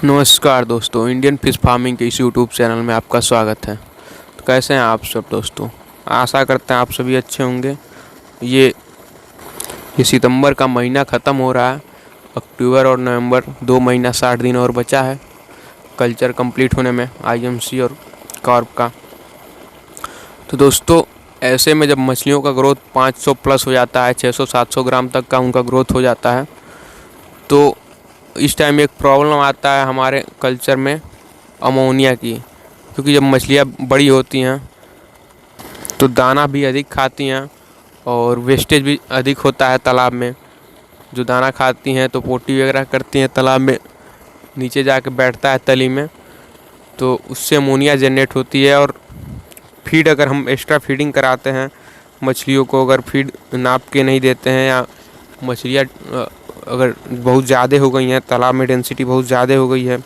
नमस्कार दोस्तों, Indian fish farming के इस यूट्यूब चैनल में आपका स्वागत है। तो कैसे हैं आप सब दोस्तों? आशा करते हैं आप सभी अच्छे होंगे। ये सितंबर का महीना ख़त्म हो रहा है। अक्टूबर और नवंबर 2 महीना 60 दिन और बचा है कल्चर कंप्लीट होने में आईएमसी और कार्प का। तो दोस्तों, ऐसे में जब मछलियों का ग्रोथ 500 प्लस हो जाता है, 600-700 ग्राम तक का उनका ग्रोथ हो जाता है, तो इस टाइम एक प्रॉब्लम आता है हमारे कल्चर में अमोनिया की। क्योंकि जब मछलियाँ बड़ी होती हैं तो दाना भी अधिक खाती हैं और वेस्टेज भी अधिक होता है तालाब में। जो दाना खाती हैं तो पोटी वगैरह करती हैं तालाब में, नीचे जाके बैठता है तली में, तो उससे अमोनिया जनरेट होती है। और फीड अगर हम एक्स्ट्रा फीडिंग कराते हैं मछलियों को, अगर फीड नाप के नहीं देते हैं, या मछलियाँ अगर बहुत ज़्यादा हो गई हैं, तालाब में डेंसिटी बहुत ज़्यादा हो गई है,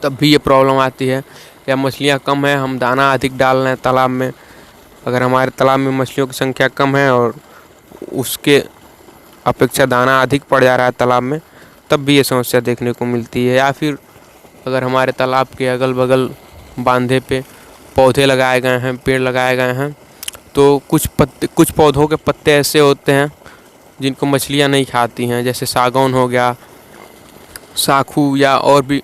तब भी ये प्रॉब्लम आती है। या मछलियाँ कम है, हम दाना अधिक डाल रहे हैं तालाब में, अगर हमारे तालाब में मछलियों की संख्या कम है और उसके अपेक्षा दाना अधिक पड़ जा रहा है तालाब में, तब भी ये समस्या देखने को मिलती है। या फिर अगर हमारे तालाब के अगल बगल बांधे पे पौधे लगाए गए हैं, पेड़ लगाए गए हैं, तो कुछ पौधों के पत्ते ऐसे होते हैं जिनको मछलियाँ नहीं खाती हैं, जैसे सागौन हो गया, साखू, या और भी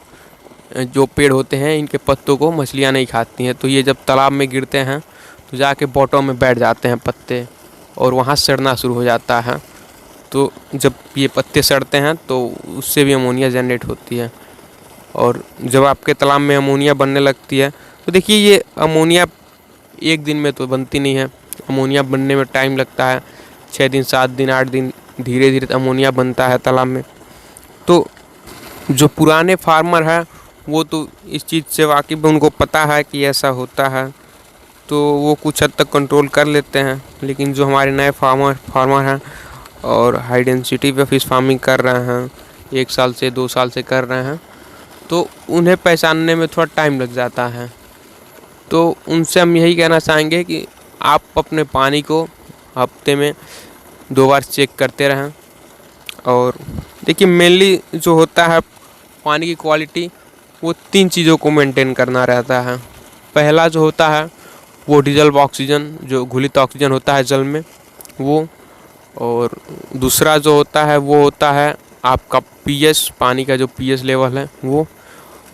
जो पेड़ होते हैं, इनके पत्तों को मछलियाँ नहीं खाती हैं। तो ये जब तालाब में गिरते हैं तो जाके बॉटम में बैठ जाते हैं पत्ते, और वहाँ सड़ना शुरू हो जाता है। तो जब ये पत्ते सड़ते हैं तो उससे भी अमोनिया जनरेट होती है। और जब आपके तालाब में अमोनिया बनने लगती है तो देखिए, ये अमोनिया एक दिन में तो बनती नहीं है। अमोनिया बनने में टाइम लगता है, 6 दिन, 7 दिन, 8 दिन, धीरे धीरे अमोनिया बनता है तालाब में। तो जो पुराने फार्मर हैं वो तो इस चीज़ से वाकिफ़, उनको पता है कि ऐसा होता है, तो वो कुछ हद तक कंट्रोल कर लेते हैं। लेकिन जो हमारे नए फार्मर हैं और हाई डेंसिटी पे फिश फार्मिंग कर रहे हैं, 1 साल से 2 साल से कर रहे हैं, तो उन्हें पहचानने में थोड़ा टाइम लग जाता है। तो उनसे हम यही कहना चाहेंगे कि आप अपने पानी को हफ्ते में 2 बार चेक करते रहें। और देखिए, मेनली जो होता है पानी की क्वालिटी, वो 3 चीज़ों को मेंटेन करना रहता है। पहला जो होता है वो डिजल्व ऑक्सीजन, जो घुलित ऑक्सीजन होता है जल में, वो। और दूसरा जो होता है वो होता है आपका पीएच, पानी का जो पीएच लेवल है वो।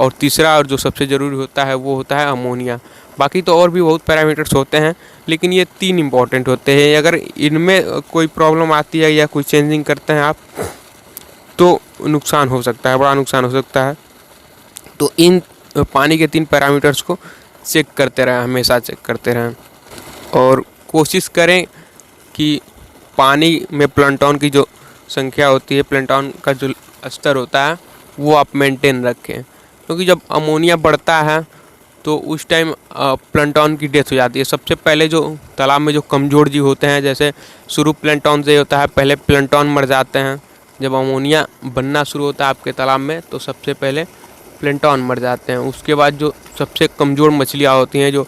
और तीसरा, और जो सबसे ज़रूरी होता है, वो होता है अमोनिया। बाकी तो और भी बहुत पैरामीटर्स होते हैं, लेकिन ये 3 इंपॉर्टेंट होते हैं। अगर इनमें कोई प्रॉब्लम आती है या कोई चेंजिंग करते हैं आप, तो नुकसान हो सकता है, बड़ा नुकसान हो सकता है। तो इन पानी के 3 पैरामीटर्स को चेक करते रहें, हमेशा चेक करते रहें। और कोशिश करें कि पानी में प्लैंटन की जो संख्या होती है, प्लैंटन का जो स्तर होता है, वो आप मेंटेन रखें। क्योंकि जब अमोनिया बढ़ता है तो उस टाइम प्लैंटन की डेथ हो जाती है। सबसे पहले जो तालाब में जो कमज़ोर जीव होते हैं, जैसे शुरू प्लैंटन से होता है, पहले प्लैंटन मर जाते हैं। जब अमोनिया बनना शुरू होता है आपके तालाब में, तो सबसे पहले प्लैंटन मर जाते हैं। उसके बाद जो सबसे कमज़ोर मछलियाँ होती हैं,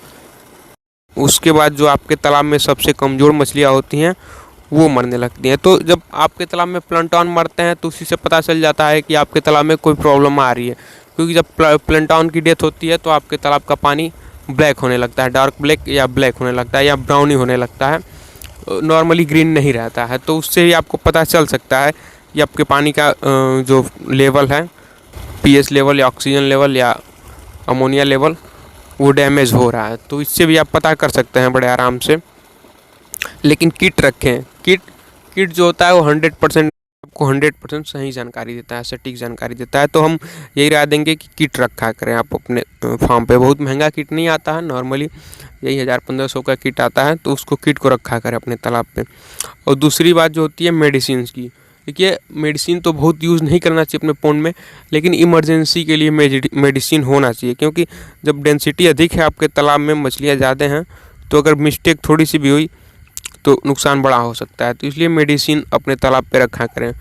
उसके बाद जो आपके तालाब में सबसे कमज़ोर मछलियाँ होती हैं, वो मरने लगती हैं। तो जब आपके तालाब में प्लैंटन मरते हैं तो उसी से पता चल जाता है कि आपके तालाब में कोई प्रॉब्लम आ रही है। क्योंकि जब प्लैंटन की डेथ होती है तो आपके तालाब का पानी ब्लैक होने लगता है, डार्क ब्लैक या ब्लैक होने लगता है, या ब्राउनी होने लगता है, नॉर्मली ग्रीन नहीं रहता है। तो उससे भी आपको पता चल सकता है कि आपके पानी का जो लेवल है, पीएच लेवल या ऑक्सीजन लेवल या अमोनिया लेवल, वो डैमेज हो रहा है। तो इससे भी आप पता कर सकते हैं बड़े आराम से। लेकिन किट रखें। किट जो होता है वो 100% आपको 100% सही जानकारी देता है, सटीक जानकारी देता है। तो हम यही राय देंगे कि किट रखा करें आप अपने फार्म पे। बहुत महंगा किट नहीं आता है, नॉर्मली यही 1000-1500 का किट आता है, तो उसको किट को रखा करें अपने तालाब पे। और दूसरी बात जो होती है मेडिसिन की, देखिए, मेडिसिन तो बहुत यूज़ नहीं करना चाहिए अपने पॉन्ड में, लेकिन इमरजेंसी के लिए मेडिसिन होना चाहिए। क्योंकि जब डेंसिटी अधिक है आपके तालाब में, मछलियाँ ज़्यादा हैं, तो अगर मिस्टेक थोड़ी सी भी हुई तो नुकसान बड़ा हो सकता है। तो इसलिए मेडिसिन अपने तालाब पे रखा करें।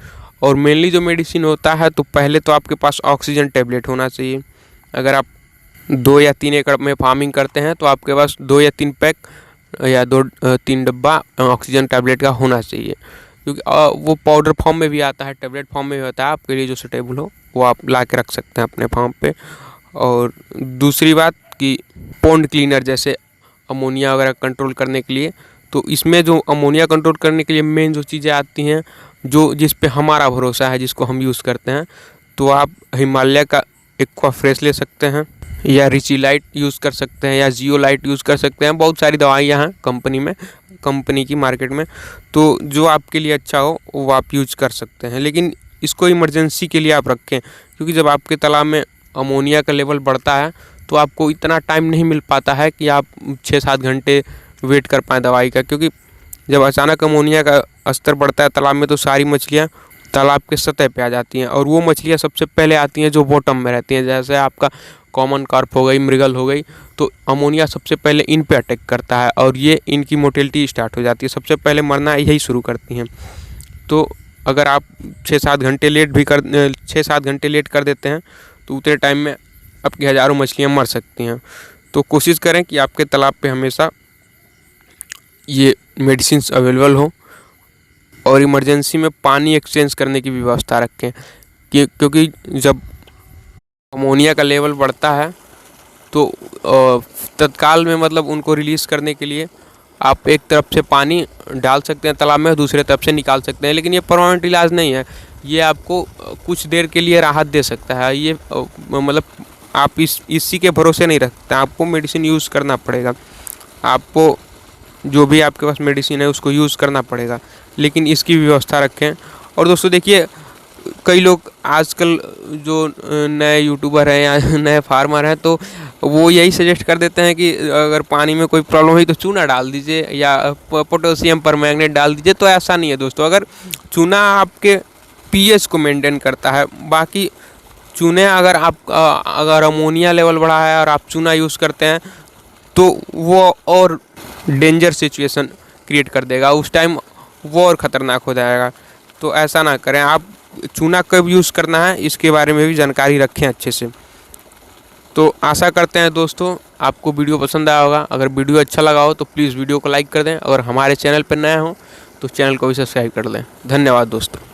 और मेनली जो मेडिसिन होता है, तो पहले तो आपके पास ऑक्सीजन टैबलेट होना चाहिए। अगर आप 2 या 3 एकड़ में फार्मिंग करते हैं तो आपके पास 2 या 3 पैक या 2-3 डब्बा ऑक्सीजन टैबलेट का होना चाहिए। क्योंकि वो पाउडर फॉर्म में भी आता है, टेबलेट फॉर्म में भी होता है, आपके लिए जो सूटेबल हो वो आप ला के रख सकते हैं अपने फार्म पे। और दूसरी बात कि पॉन्ड क्लीनर जैसे अमोनिया वगैरह कंट्रोल करने के लिए, तो इसमें जो अमोनिया कंट्रोल करने के लिए मेन जो चीज़ें आती हैं, जो जिस पे हमारा भरोसा है, जिसको हम यूज़ करते हैं, तो आप हिमालय का एक्वा फ्रेश ले सकते हैं, या रिचिलाइट यूज़ कर सकते हैं, या जियोलाइट यूज़ कर सकते हैं। बहुत सारी दवाइयाँ हैं कंपनी की मार्केट में, तो जो आपके लिए अच्छा हो वो आप यूज कर सकते हैं। लेकिन इसको इमरजेंसी के लिए आप रखें, क्योंकि जब आपके तालाब में अमोनिया का लेवल बढ़ता है तो आपको इतना टाइम नहीं मिल पाता है कि आप 6-7 घंटे वेट कर पाएँ दवाई का। क्योंकि जब अचानक अमोनिया का स्तर बढ़ता है तालाब में, तो सारी मछलियाँ तालाब के सतह पे आ जाती हैं, और वो मछलियाँ सबसे पहले आती हैं जो बॉटम में रहती हैं। जैसे आपका कॉमन कार्प हो गई, मृगल हो गई, तो अमोनिया सबसे पहले इन पे अटैक करता है और ये इनकी मोर्टेलिटी स्टार्ट हो जाती है, सबसे पहले मरना यही शुरू करती हैं। तो अगर आप 6-7 घंटे लेट कर देते हैं तो उतने टाइम में आपकी हज़ारों मछलियाँ मर सकती हैं। तो कोशिश करें कि आपके तालाब पे हमेशा ये मेडिसिन्स अवेलेबल हो, और इमरजेंसी में पानी एक्सचेंज करने की व्यवस्था रखें, क्योंकि जब अमोनिया का लेवल बढ़ता है तो तत्काल में मतलब उनको रिलीज़ करने के लिए आप एक तरफ से पानी डाल सकते हैं तालाब में, दूसरे तरफ से निकाल सकते हैं। लेकिन ये परमानेंट इलाज नहीं है, ये आपको कुछ देर के लिए राहत दे सकता है। ये मतलब आप इसी के भरोसे नहीं रखते, आपको मेडिसिन यूज़ करना पड़ेगा, आपको जो भी आपके पास मेडिसिन है उसको यूज़ करना पड़ेगा, लेकिन इसकी व्यवस्था रखें। और दोस्तों देखिए, कई लोग आजकल जो नए यूट्यूबर हैं या नए फार्मर हैं, तो वो यही सजेस्ट कर देते हैं कि अगर पानी में कोई प्रॉब्लम हुई तो चूना डाल दीजिए या पोटेशियम परमैंगनेट डाल दीजिए। तो ऐसा नहीं है दोस्तों, अगर चूना आपके पीएच को मेंटेन करता है, बाकी चूने अगर अमोनिया लेवल बढ़ा है और आप चूना यूज़ करते हैं तो वो और डेंजर सिचुएशन क्रिएट कर देगा, उस टाइम वो और ख़तरनाक हो जाएगा। तो ऐसा ना करें, आप चूना कब यूज़ करना है इसके बारे में भी जानकारी रखें अच्छे से। तो आशा करते हैं दोस्तों आपको वीडियो पसंद आया होगा। अगर वीडियो अच्छा लगा हो तो प्लीज़ वीडियो को लाइक कर दें, अगर हमारे चैनल पर नए हो तो चैनल को भी सब्सक्राइब कर लें। धन्यवाद दोस्तों।